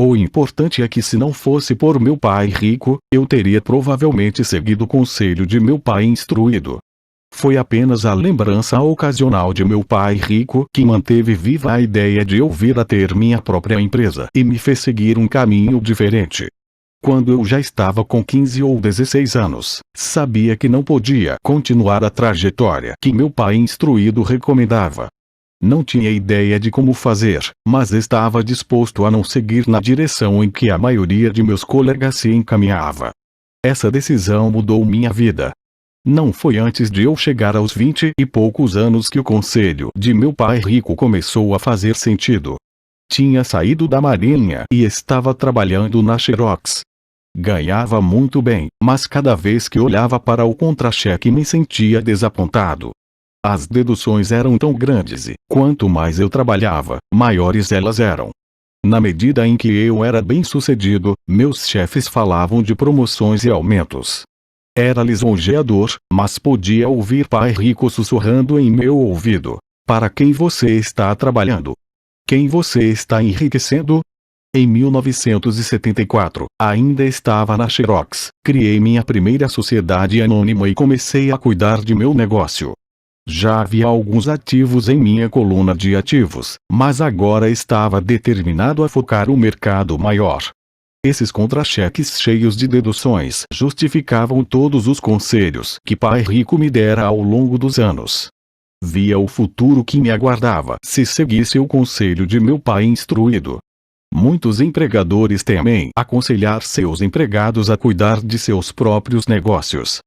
O importante é que se não fosse por meu pai rico, eu teria provavelmente seguido o conselho de meu pai instruído. Foi apenas a lembrança ocasional de meu pai rico que manteve viva a ideia de eu vir a ter minha própria empresa e me fez seguir um caminho diferente. Quando eu já estava com 15 ou 16 anos, sabia que não podia continuar a trajetória que meu pai instruído recomendava. Não tinha ideia de como fazer, mas estava disposto a não seguir na direção em que a maioria de meus colegas se encaminhava. Essa decisão mudou minha vida. Não foi antes de eu chegar aos 20 e poucos anos que o conselho de meu pai rico começou a fazer sentido. Tinha saído da Marinha e estava trabalhando na Xerox. Ganhava muito bem, mas cada vez que olhava para o contra-cheque me sentia desapontado. As deduções eram tão grandes e, quanto mais eu trabalhava, maiores elas eram. Na medida em que eu era bem-sucedido, meus chefes falavam de promoções e aumentos. Era lisonjeador, mas podia ouvir pai rico sussurrando em meu ouvido: para quem você está trabalhando? Quem você está enriquecendo? Em 1974, ainda estava na Xerox, criei minha primeira sociedade anônima e comecei a cuidar de meu negócio. Já havia alguns ativos em minha coluna de ativos, mas agora estava determinado a focar um mercado maior. Esses contra-cheques cheios de deduções justificavam todos os conselhos que pai rico me dera ao longo dos anos. Via o futuro que me aguardava se seguisse o conselho de meu pai instruído. Muitos empregadores temem aconselhar seus empregados a cuidar de seus próprios negócios.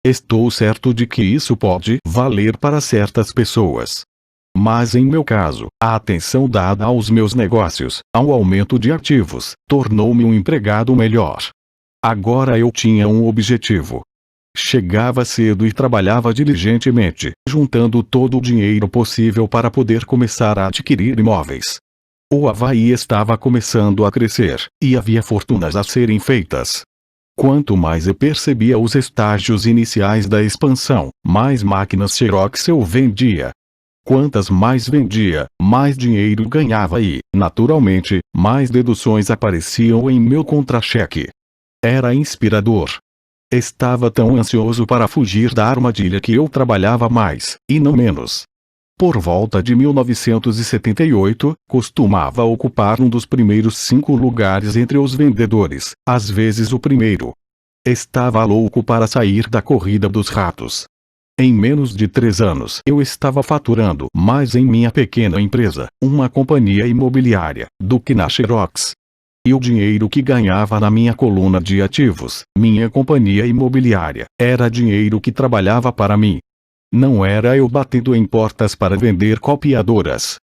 Estou certo de que isso pode valer para certas pessoas. Mas em meu caso, a atenção dada aos meus negócios, ao aumento de ativos, tornou-me um empregado melhor. Agora eu tinha um objetivo. Chegava cedo e trabalhava diligentemente, juntando todo o dinheiro possível para poder começar a adquirir imóveis. O Havaí estava começando a crescer, e havia fortunas a serem feitas. Quanto mais eu percebia os estágios iniciais da expansão, mais máquinas Xerox eu vendia. Quantas mais vendia, mais dinheiro ganhava e, naturalmente, mais deduções apareciam em meu contra-cheque. Era inspirador. Estava tão ansioso para fugir da armadilha que eu trabalhava mais, e não menos. Por volta de 1978, costumava ocupar um dos primeiros 5 lugares entre os vendedores, às vezes o primeiro. Estava louco para sair da corrida dos ratos. Em menos de 3 anos eu estava faturando mais em minha pequena empresa, uma companhia imobiliária, do que na Xerox. E o dinheiro que ganhava na minha coluna de ativos, minha companhia imobiliária, era dinheiro que trabalhava para mim. Não era eu batendo em portas para vender copiadoras.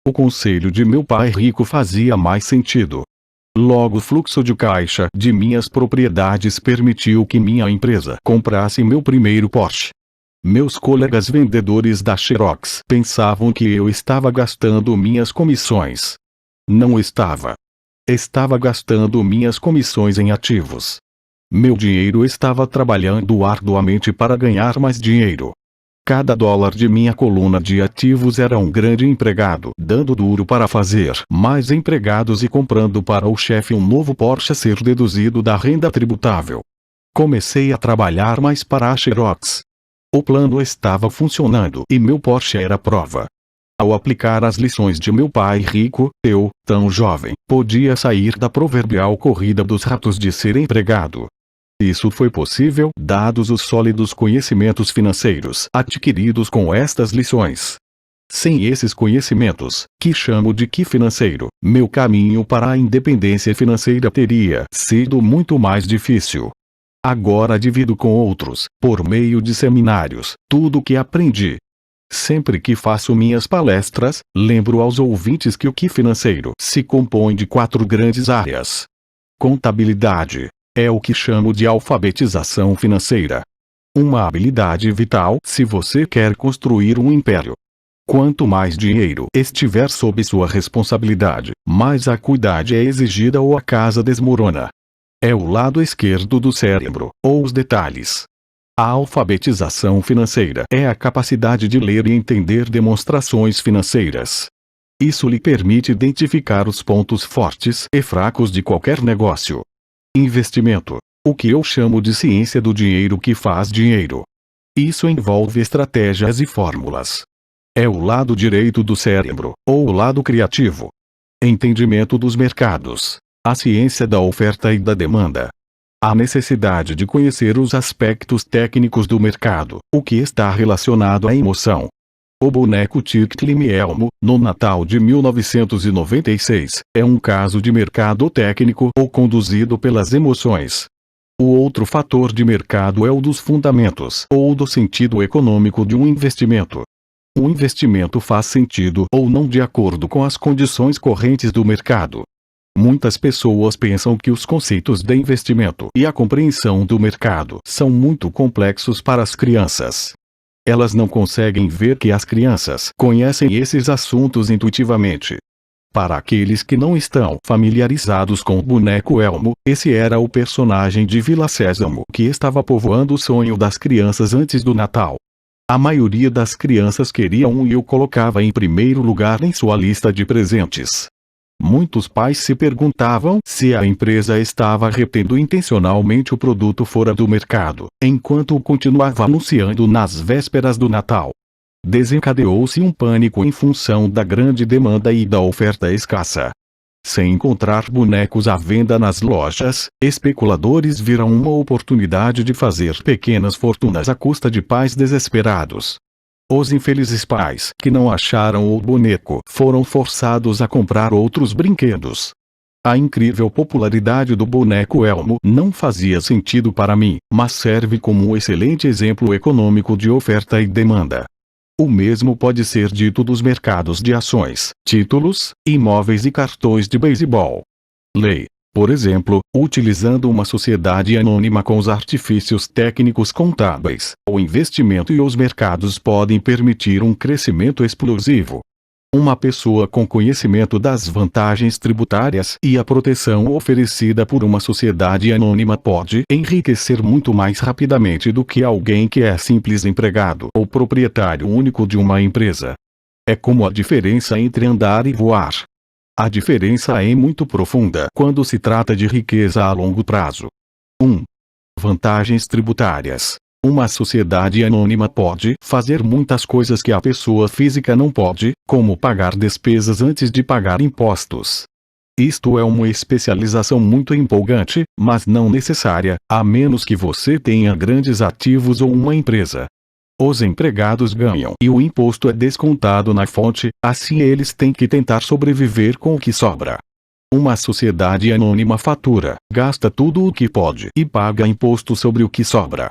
O conselho de meu pai rico fazia mais sentido. Logo o fluxo de caixa de minhas propriedades permitiu que minha empresa comprasse meu primeiro Porsche. Meus colegas vendedores da Xerox pensavam que eu estava gastando minhas comissões. Não estava. Estava gastando minhas comissões em ativos. Meu dinheiro estava trabalhando arduamente para ganhar mais dinheiro. Cada dólar de minha coluna de ativos era um grande empregado dando duro para fazer mais empregados e comprando para o chefe um novo Porsche a ser deduzido da renda tributável. Comecei a trabalhar mais para a Xerox. O plano estava funcionando e meu Porsche era prova. Ao aplicar as lições de meu pai rico, eu, tão jovem, podia sair da proverbial corrida dos ratos de ser empregado. Isso foi possível dados os sólidos conhecimentos financeiros adquiridos com estas lições. Sem esses conhecimentos, que chamo de Ki financeiro, meu caminho para a independência financeira teria sido muito mais difícil. Agora divido com outros, por meio de seminários, tudo o que aprendi. Sempre que faço minhas palestras, lembro aos ouvintes que o Ki financeiro se compõe de 4 grandes áreas. Contabilidade. É o que chamo de alfabetização financeira. Uma habilidade vital se você quer construir um império. Quanto mais dinheiro estiver sob sua responsabilidade, mais acuidade é exigida ou a casa desmorona. É o lado esquerdo do cérebro, ou os detalhes. A alfabetização financeira é a capacidade de ler e entender demonstrações financeiras. Isso lhe permite identificar os pontos fortes e fracos de qualquer negócio. Investimento. O que eu chamo de ciência do dinheiro que faz dinheiro. Isso envolve estratégias e fórmulas. É o lado direito do cérebro, ou o lado criativo. Entendimento dos mercados. A ciência da oferta e da demanda. A necessidade de conhecer os aspectos técnicos do mercado, o que está relacionado à emoção. O boneco Tic-Tac Elmo, no Natal de 1996, é um caso de mercado técnico ou conduzido pelas emoções. O outro fator de mercado é o dos fundamentos ou do sentido econômico de um investimento. O investimento faz sentido ou não de acordo com as condições correntes do mercado. Muitas pessoas pensam que os conceitos de investimento e a compreensão do mercado são muito complexos para as crianças. Elas não conseguem ver que as crianças conhecem esses assuntos intuitivamente. Para aqueles que não estão familiarizados com o boneco Elmo, esse era o personagem de Vila Sésamo que estava povoando o sonho das crianças antes do Natal. A maioria das crianças queria um e o colocava em primeiro lugar em sua lista de presentes. Muitos pais se perguntavam se a empresa estava retendo intencionalmente o produto fora do mercado, enquanto o continuava anunciando nas vésperas do Natal. Desencadeou-se um pânico em função da grande demanda e da oferta escassa. Sem encontrar bonecos à venda nas lojas, especuladores viram uma oportunidade de fazer pequenas fortunas à custa de pais desesperados. Os infelizes pais que não acharam o boneco foram forçados a comprar outros brinquedos. A incrível popularidade do boneco Elmo não fazia sentido para mim, mas serve como um excelente exemplo econômico de oferta e demanda. O mesmo pode ser dito dos mercados de ações, títulos, imóveis e cartões de beisebol. Lei, por exemplo, utilizando uma sociedade anônima com os artifícios técnicos contábeis, o investimento e os mercados podem permitir um crescimento explosivo. Uma pessoa com conhecimento das vantagens tributárias e a proteção oferecida por uma sociedade anônima pode enriquecer muito mais rapidamente do que alguém que é simples empregado ou proprietário único de uma empresa. É como a diferença entre andar e voar. A diferença é muito profunda quando se trata de riqueza a longo prazo. 1. Vantagens tributárias. Uma sociedade anônima pode fazer muitas coisas que a pessoa física não pode, como pagar despesas antes de pagar impostos. Isto é uma especialização muito empolgante, mas não necessária, a menos que você tenha grandes ativos ou uma empresa. Os empregados ganham e o imposto é descontado na fonte, assim eles têm que tentar sobreviver com o que sobra. Uma sociedade anônima fatura, gasta tudo o que pode e paga imposto sobre o que sobra.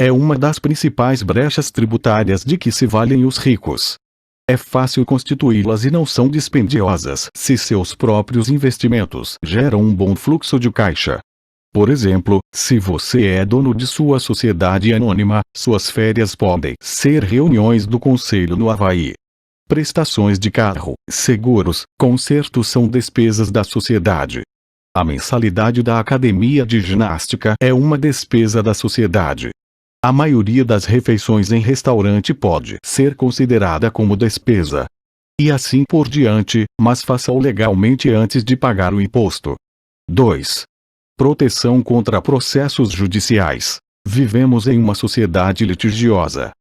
É uma das principais brechas tributárias de que se valem os ricos. É fácil constituí-las e não são dispendiosas se seus próprios investimentos geram um bom fluxo de caixa. Por exemplo, se você é dono de sua sociedade anônima, suas férias podem ser reuniões do conselho no Havaí. Prestações de carro, seguros, consertos são despesas da sociedade. A mensalidade da academia de ginástica é uma despesa da sociedade. A maioria das refeições em restaurante pode ser considerada como despesa. E assim por diante, mas faça-o legalmente antes de pagar o imposto. 2. Proteção contra processos judiciais. Vivemos em uma sociedade litigiosa.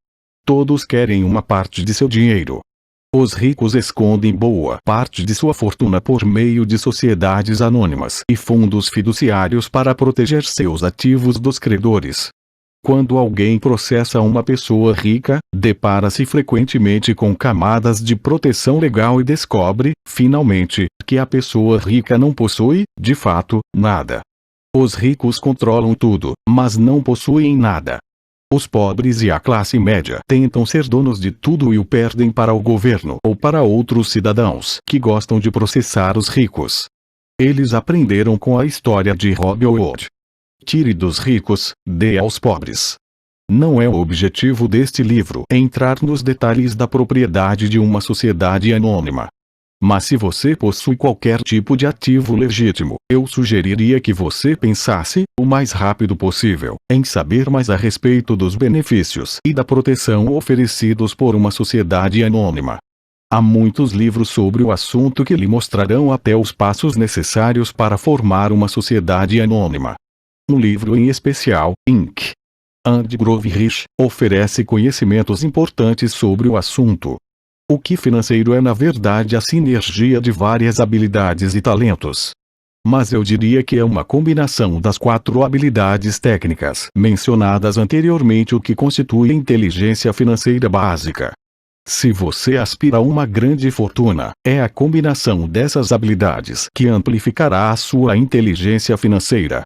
Todos querem uma parte de seu dinheiro. Os ricos escondem boa parte de sua fortuna por meio de sociedades anônimas e fundos fiduciários para proteger seus ativos dos credores. Quando alguém processa uma pessoa rica, depara-se frequentemente com camadas de proteção legal e descobre, finalmente, que a pessoa rica não possui, de fato, nada. Os ricos controlam tudo, mas não possuem nada. Os pobres e a classe média tentam ser donos de tudo e o perdem para o governo ou para outros cidadãos que gostam de processar os ricos. Eles aprenderam com a história de Robin Hood. Tire dos ricos, dê aos pobres. Não é o objetivo deste livro entrar nos detalhes da propriedade de uma sociedade anônima. Mas se você possui qualquer tipo de ativo legítimo, eu sugeriria que você pensasse, o mais rápido possível, em saber mais a respeito dos benefícios e da proteção oferecidos por uma sociedade anônima. Há muitos livros sobre o assunto que lhe mostrarão até os passos necessários para formar uma sociedade anônima. Um livro em especial, Inc. Andy Grove Rich, oferece conhecimentos importantes sobre o assunto. O que financeiro é na verdade a sinergia de várias habilidades e talentos. Mas eu diria que é uma combinação das 4 habilidades técnicas mencionadas anteriormente o que constitui a inteligência financeira básica. Se você aspira a uma grande fortuna, é a combinação dessas habilidades que amplificará a sua inteligência financeira.